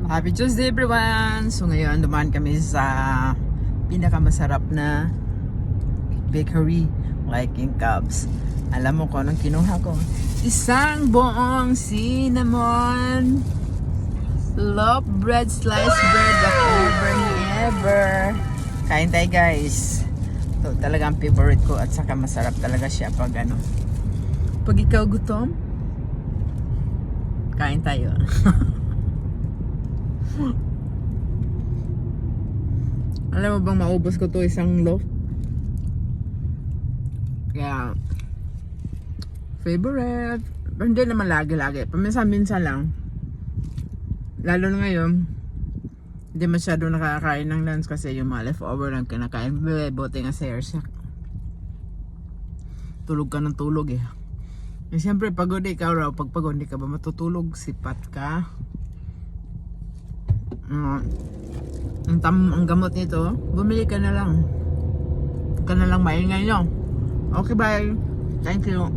Happy Tuesday everyone! So ngayon dumaan kami sa pinakamasarap na bakery like in Cubs. Alam mo kung anong kinuha ko? Isang buong cinnamon loaf bread, sliced bread of ever. Kain tayo guys. Ito talagang favorite ko at saka masarap talaga siya pag ano. Pag ikaw gutom, kain tayo. Alam mo bang maubos ko to isang loaf? Kaya favorite. Pero hindi naman lagi-lagi. Paminsan-minsan lang. Lalo na ngayon, hindi masyado nakakain ng lunch kasi yung mga leftover lang kinakain. Buti nga sa siya. Tulog ka ng tulog eh. Eh siyempre pagod ikaw raw. Pag pagod hindi ka ba matutulog? Sipat ka. Ang gamot nito, bumili ka na lang. Huwag ka na lang maingay nyo. Okay, bye. Thank you.